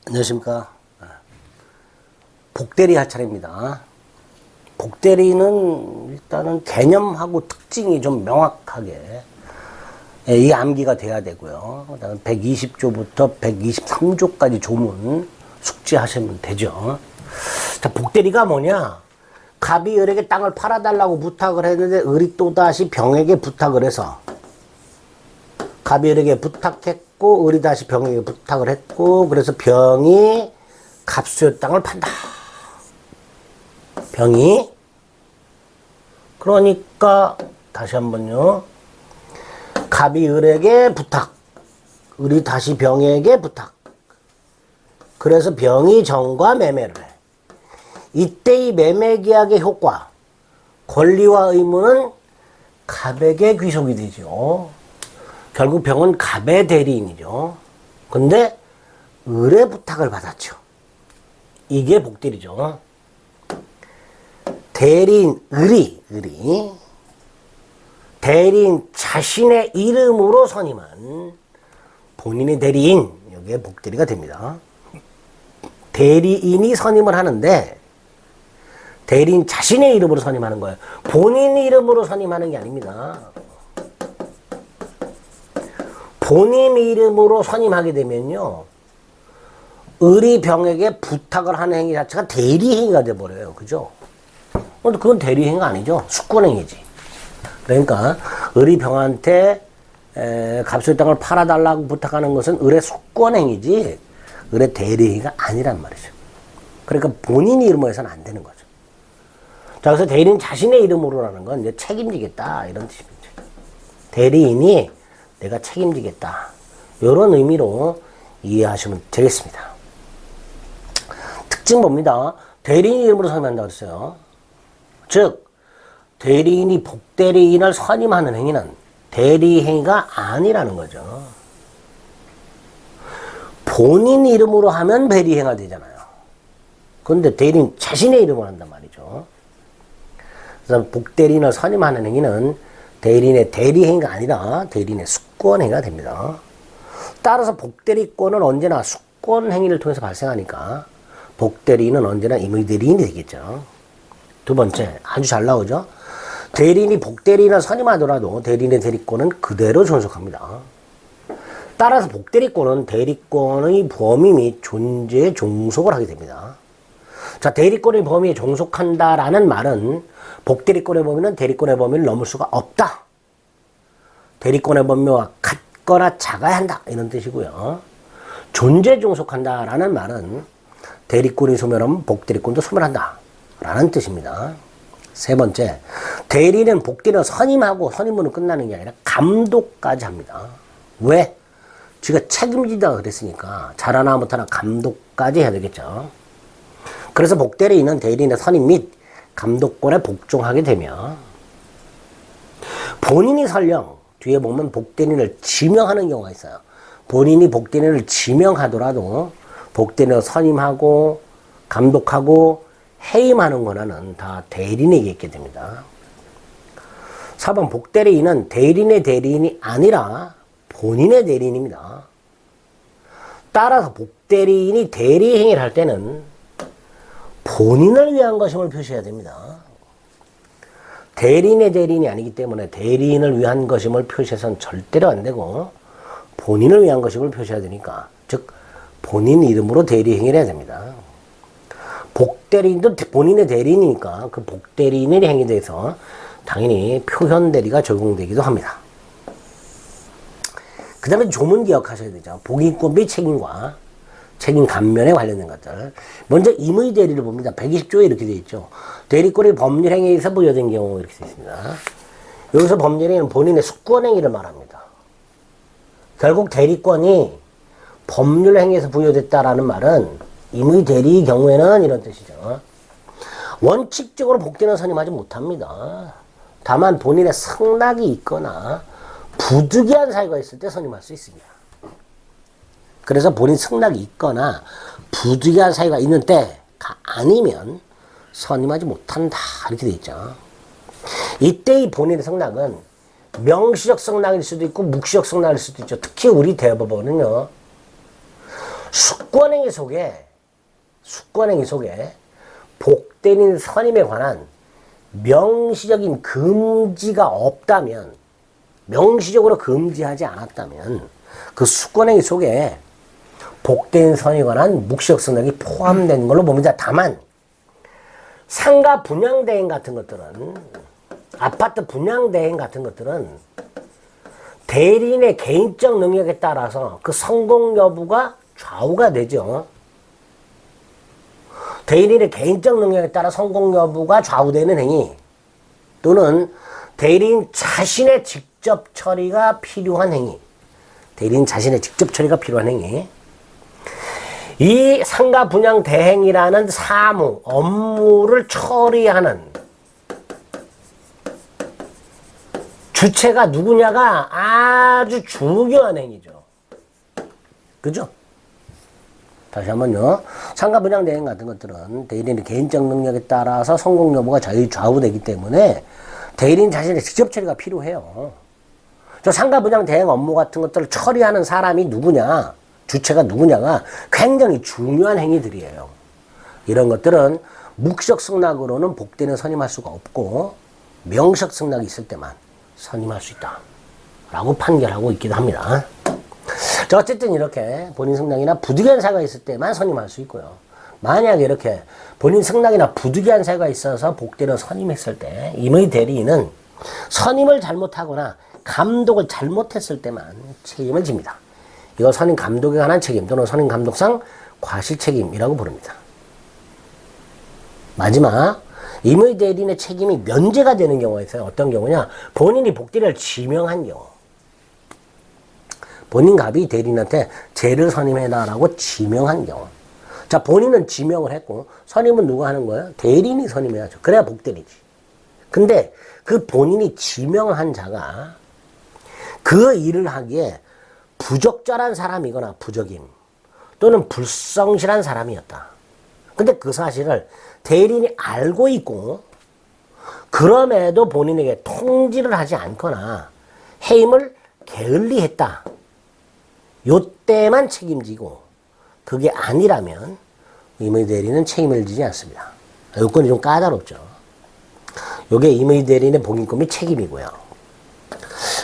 안녕하십니까. 복대리 할 차례입니다. 복대리는 일단은 개념하고 특징이 좀 명확하게 이 암기가 돼야 되고요. 그다음에 120조부터 123조까지 조문 숙지하시면 되죠. 자, 복대리가 뭐냐? 갑이 을에게 땅을 팔아달라고 부탁을 했는데 을이 또다시 병에게 부탁을 해서 갑이 을에게 부탁했고 을이 다시 병에게 부탁을 했고 그래서 병이 갑수의 땅을 판다. 병이 그러니까 다시 한번요. 갑이 을에게 부탁, 을이 다시 병에게 부탁. 그래서 병이 정과 매매를 해. 이때 이 매매계약의 효과, 권리와 의무는 갑에게 귀속이 되죠. 결국 병은 갑의 대리인이죠. 근데 을의 부탁을 받았죠. 이게 복대리죠. 대리인 을이 대리인 자신의 이름으로 선임한 본인의 대리인, 여기에 복대리가 됩니다. 대리인이 선임을 하는데 대리인 자신의 이름으로 선임하는 거예요. 본인 이름으로 선임하는 게 아닙니다. 본인 이름으로 선임하게 되면요, 을이 병에게 부탁을 하는 행위 자체가 대리행위가 돼버려요. 그죠? 근데 그건 대리행위가 아니죠. 숙권행위지. 그러니까 을이 병한테 갑수의 땅을 팔아달라고 부탁하는 것은 을의 숙권행위지 을의 대리행위가 아니란 말이죠. 그러니까 본인 이름으로 해서는 안 되는 거죠. 자, 그래서 대리인 자신의 이름으로라는 건 이제 책임지겠다 이런 뜻입니다. 대리인이 내가 책임지겠다 이런 의미로 이해하시면 되겠습니다. 특징 봅니다. 대리인 이름으로 선임한다고 했어요. 즉 대리인이 복대리인을 선임하는 행위는 대리행위가 아니라는 거죠. 본인 이름으로 하면 대리행위가 되잖아요. 그런데 대리인 자신의 이름으로 한단 말이죠. 그래서 복대리인을 선임하는 행위는 대리인의 대리행위가 아니라 대리인의 숙권행위가 됩니다. 따라서 복대리권은 언제나 숙권행위를 통해서 발생하니까 복대리인은 언제나 임의대리인이 되겠죠. 두 번째, 아주 잘 나오죠. 대리인이 복대리인을 선임하더라도 대리인의 대리권은 그대로 존속합니다. 따라서 복대리권은 대리권의 범위 및 존재에 종속을 하게 됩니다. 자, 대리권의 범위에 종속한다라는 말은 복대리권의 범위는 대리권의 범위를 넘을 수가 없다. 대리권의 범위와 같거나 작아야 한다. 이런 뜻이고요. 존재에 종속한다라는 말은 대리권이 소멸하면 복대리권도 소멸한다. 라는 뜻입니다. 세 번째, 대리인은 복대리인을 선임하고 선임으로 끝나는 게 아니라 감독까지 합니다. 왜? 지가 책임지다 그랬으니까 잘하나 못하나 감독까지 해야 되겠죠. 그래서 복대리인은 대리인의 선임 및 감독권에 복종하게 되며 본인이 설령 뒤에 보면 복대리인을 지명하는 경우가 있어요. 본인이 복대리인을 지명하더라도 복대리인을 선임하고 감독하고 해임하는 권한은 다 대리인에게 있게 됩니다. 4번 복대리인은 대리인의 대리인이 아니라 본인의 대리인입니다. 따라서 복대리인이 대리행위를 할 때는 본인을 위한 것임을 표시해야 됩니다. 대리인의 대리인이 아니기 때문에 대리인을 위한 것임을 표시해서는 절대로 안 되고 본인을 위한 것임을 표시해야 되니까, 즉 본인 이름으로 대리행위를 해야 됩니다. 복대리인도 본인의 대리인이니까 그 복대리인의 행위에 대해서 당연히 표현대리가 적용되기도 합니다. 그 다음에 조문 기억하셔야 되죠. 복인권 및 책임과 책임 감면에 관련된 것들. 먼저 임의 대리를 봅니다. 120조에 이렇게 되어 있죠. 대리권이 법률 행위에 의해서 부여된 경우 이렇게 되어 있습니다. 여기서 법률 행위는 본인의 숙권 행위를 말합니다. 결국 대리권이 법률 행위에서 부여됐다라는 말은 임의 대리의 경우에는 이런 뜻이죠. 원칙적으로 복대리인을 선임하지 못합니다. 다만 본인의 승낙이 있거나 부득이한 사유가 있을 때 선임할 수 있습니다. 그래서 본인 승낙이 있거나 부득이한 사유가 있는 때가 아니면 선임하지 못한다 이렇게 되어 있죠. 이때의 본인의 승낙은 명시적 승낙일 수도 있고 묵시적 승낙일 수도 있죠. 특히 우리 대법원은요, 숙권행위 속에 복되는 선임에 관한 명시적인 금지가 없다면, 명시적으로 금지하지 않았다면 그 숙권행위 속에 복된 선임에 관한 묵시적 승낙이 포함된 걸로 봅니다. 다만 상가 분양 대행 같은 것들은, 아파트 분양 대행 같은 것들은 대리인의 개인적 능력에 따라서 그 성공 여부가 좌우가 되죠. 대리인의 개인적 능력에 따라 성공 여부가 좌우되는 행위, 또는 대리인 자신의 직접 처리가 필요한 행위, 대리인 자신의 직접 처리가 필요한 행위, 이 상가 분양 대행이라는 사무, 업무를 처리하는 주체가 누구냐가 아주 중요한 행위죠. 그죠? 다시 한번요. 상가 분양 대행 같은 것들은 대리인의 개인적 능력에 따라서 성공 여부가 좌우되기 때문에 대리인 자신의 직접 처리가 필요해요. 저 상가 분양 대행 업무 같은 것들을 처리하는 사람이 누구냐, 주체가 누구냐가 굉장히 중요한 행위들이에요. 이런 것들은 묵시적 승낙으로는 복대는 선임할 수가 없고 명시적 승낙이 있을 때만 선임할 수 있다 라고 판결하고 있기도 합니다. 자, 어쨌든 이렇게 본인 승낙이나 부득이한 사유가 있을 때만 선임할 수 있고요. 만약에 이렇게 본인 승낙이나 부득이한 사유가 있어서 복대를 선임했을 때 임의 대리인은 선임을 잘못하거나 감독을 잘못했을 때만 책임을 집니다. 이걸 선임 감독에 관한 책임 또는 선임 감독상 과실책임이라고 부릅니다. 마지막, 임의 대리인의 책임이 면제가 되는 경우가 있어요. 어떤 경우냐? 본인이 복대리를 지명한 경우. 본인 갑이 대리인한테 쟤를 선임해라라고 지명한 경우. 자, 본인은 지명을 했고 선임은 누가 하는 거예요? 대리인이 선임해야죠. 그래야 복대리지. 근데 그 본인이 지명한 자가 그 일을 하기에 부적절한 사람이거나 부적임 또는 불성실한 사람이었다. 근데 그 사실을 대리인이 알고 있고 그럼에도 본인에게 통지를 하지 않거나 해임을 게을리했다. 요때만 책임지고 그게 아니라면 임의 대리인은 책임을 지지 않습니다. 요건이 좀 까다롭죠. 요게 임의 대리인의 복인권 및 책임이고요.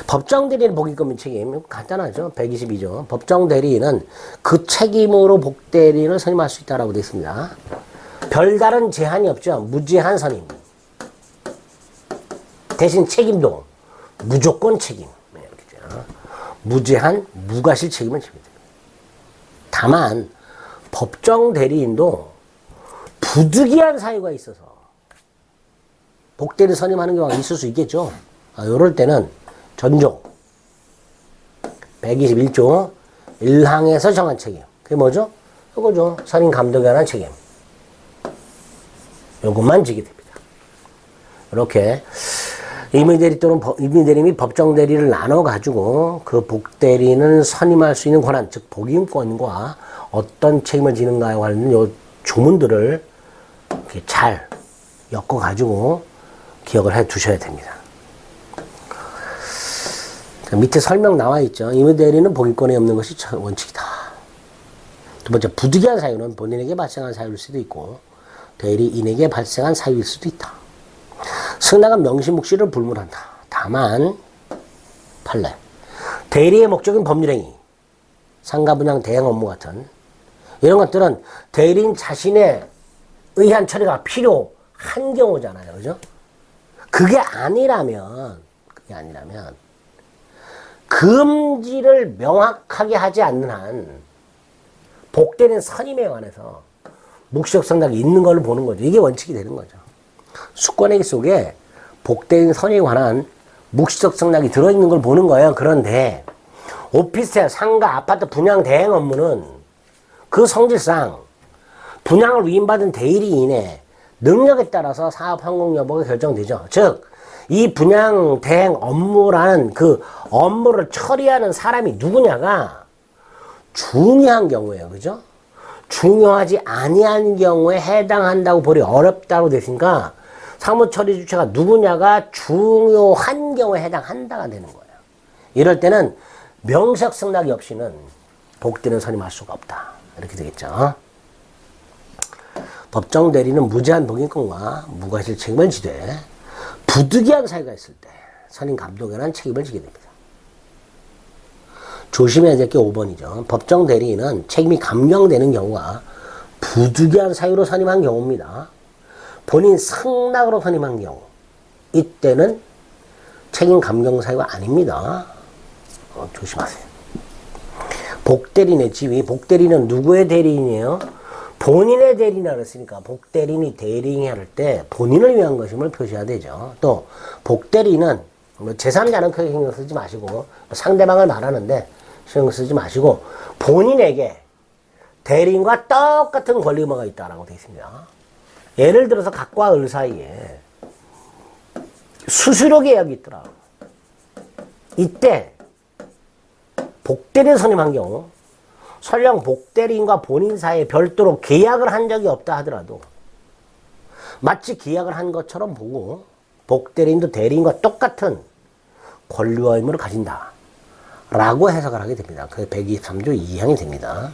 법정 대리인 복인권 및 책임 간단하죠. 122조. 법정 대리인은 그 책임으로 복대리인을 선임할 수 있다라고 되어 있습니다. 별다른 제한이 없죠. 무제한 선임. 대신 책임도 무조건 책임. 무제한 무과실 책임을 집니다. 다만 법정 대리인도 부득이한 사유가 있어서 복대리를 선임하는 경우가 있을 수 있겠죠. 이럴 때는 전조 121조 1항에서 정한 책임. 그게 뭐죠? 이거죠. 선임 감독에 관한 책임. 요것만 지게 됩니다. 이렇게 임의대리 또는 임의대리 및 법정대리를 나눠가지고 그 복대리는 선임할 수 있는 권한, 즉 복임권과 어떤 책임을 지는가에 관한 요 조문들을 이렇게 잘 엮어가지고 기억을 해 두셔야 됩니다. 밑에 설명 나와 있죠. 임의대리는 복임권이 없는 것이 원칙이다. 두 번째, 부득이한 사유는 본인에게 발생한 사유일 수도 있고 대리인에게 발생한 사유일 수도 있다. 승낙은 명시묵시를 불문한다. 다만 판례, 대리의 목적인 법률행위, 상가분양 대행 업무 같은 이런 것들은 대리인 자신에 의한 처리가 필요한 경우잖아요. 그죠? 그게 아니라면 금지를 명확하게 하지 않는 한 복대리인 선임에 관해서 묵시적 승낙이 있는 걸로 보는 거죠. 이게 원칙이 되는 거죠. 수권행위 속에 복대리인 선임에 관한 묵시적 승낙이 들어있는 걸 보는 거예요. 그런데 오피스텔, 상가, 아파트 분양 대행 업무는 그 성질상 분양을 위임받은 대리인의 능력에 따라서 사업 성공 여부가 결정되죠. 즉, 이 분양 대행 업무라는 그 업무를 처리하는 사람이 누구냐가 중요한 경우예요. 그죠? 중요하지 아니한 경우에 해당한다고 보기 어렵다고 됐으니까 사무처리 주체가 누구냐가 중요한 경우에 해당한다가 되는 거예요. 이럴 때는 명시적 승낙이 없이는 복대리는 선임할 수가 없다. 이렇게 되겠죠. 법정 대리는 무제한 복인권과 무과실 책임을 지되 부득이한 사유가 있을 때 선임 감독에 관한 책임을 지게 됩니다. 조심해야 될 게 5번이죠. 법정 대리인은 책임이 감경되는 경우가 부득이한 사유로 선임한 경우입니다. 본인 승낙으로 선임한 경우 이때는 책임 감경 사유가 아닙니다. 조심하세요. 복대리인의 지위. 복대리인은 누구의 대리인이에요? 본인의 대리인이라 그랬으니까 복대리인이 대리인을 할 때 본인을 위한 것임을 표시해야 되죠. 또 복대리인은 제3자는 크게 신경 쓰지 마시고 상대방을 말하는데 신경 쓰지 마시고 본인에게 대리인과 똑같은 권리 의무가 있다라고 되어 있습니다. 예를 들어서 각과 을 사이에 수수료 계약이 있더라. 이때 복대리인 선임한 경우 설령 복대리인과 본인 사이에 별도로 계약을 한 적이 없다 하더라도 마치 계약을 한 것처럼 보고 복대리인도 대리인과 똑같은 권리와 의무를 가진다 라고 해석을 하게 됩니다. 그게 123조 2항이 됩니다.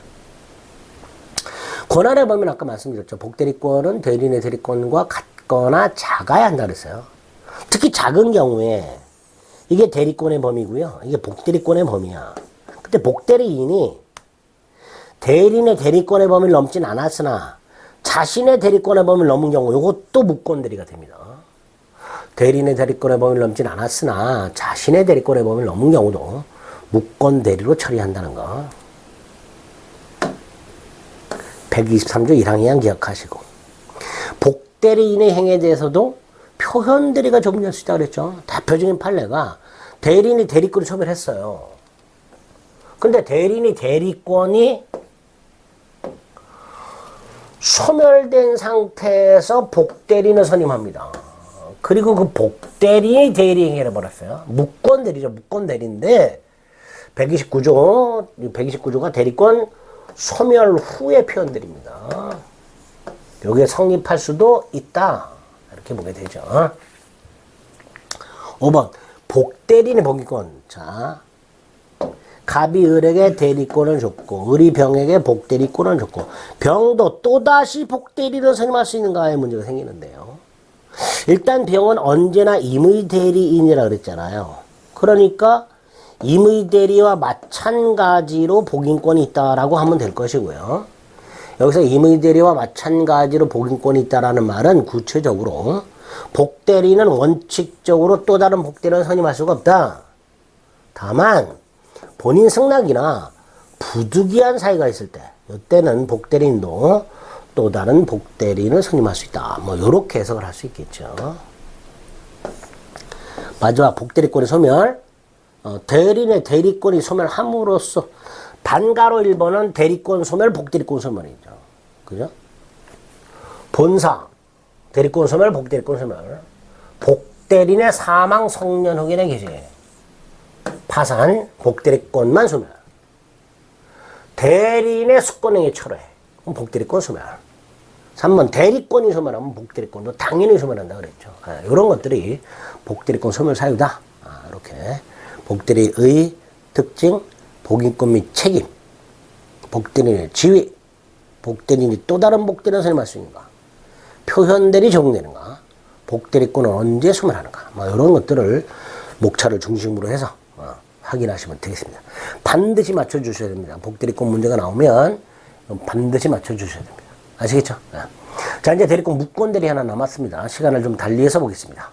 권한의 범위는 아까 말씀드렸죠. 복대리권은 대리인의 대리권과 같거나 작아야 한다 그랬어요. 특히 작은 경우에 이게 대리권의 범위고요. 이게 복대리권의 범위야. 근데 복대리인이 대리인의 대리권의 범위를 넘진 않았으나 자신의 대리권의 범위를 넘은 경우 이것도 무권대리가 됩니다. 대리인의 대리권의 범위를 넘진 않았으나 자신의 대리권의 범위를 넘은 경우도 무권대리로 처리한다는 거. 123조 1항 2항 기억하시고 복대리인의 행위에 대해서도 표현대리가 적용될 수 있다고 그랬죠. 대표적인 판례가 대리인이 대리권을 소멸했어요. 근데 대리인이 대리권이 소멸된 상태에서 복대리인을 선임합니다. 그리고 그 복대리인이 대리행위를 해버렸어요. 무권대리죠. 무권대리인데 129조가 대리권 소멸 후의 표현들입니다. 여기에 성립할 수도 있다. 이렇게 보게 되죠. 5번 복대리인의 복인권. 자, 갑이 을에게 대리권을 줬고 을이 병에게 복대리권을 줬고 병도 또다시 복대리를 선임할 수 있는가의 문제가 생기는데요. 일단 병은 언제나 임의 대리인이라 그랬잖아요. 그러니까 임의 대리와 마찬가지로 복인권이 있다라고 하면 될 것이고요. 여기서 임의 대리와 마찬가지로 복인권이 있다라는 말은 구체적으로 복대리는 원칙적으로 또 다른 복대리를 선임할 수가 없다. 다만 본인 승낙이나 부득이한 사유가 있을 때 이때는 복대리인도 또 다른 복대리인을 선임할 수 있다. 뭐 이렇게 해석을 할 수 있겠죠. 마지막 복대리권의 소멸. 대리인의 대리권이 소멸함으로써 반가로 1번은 대리권 소멸, 복대리권 소멸이죠. 그죠? 본사, 대리권 소멸, 복대리권 소멸. 복대리인의 사망 성년 후견의 개시. 파산, 복대리권만 소멸. 대리인의 수권행위 철회. 그럼 복대리권 소멸. 3번 대리권이 소멸하면 복대리권도 당연히 소멸한다 그랬죠. 이런 것들이 복대리권 소멸 사유다. 이렇게. 복대리의 특징, 복인권 및 책임, 복대리인의 지위, 복대리인이 또 다른 복대리인을 선임할 수 있는가, 표현대리 적용되는가, 복대리권은 언제 소멸하는가, 뭐 이런 것들을 목차를 중심으로 해서 확인하시면 되겠습니다. 반드시 맞춰주셔야 됩니다. 복대리권 문제가 나오면 반드시 맞춰주셔야 됩니다. 아시겠죠? 자, 이제 대리권 무권대리 하나 남았습니다. 시간을 좀 달리해서 보겠습니다.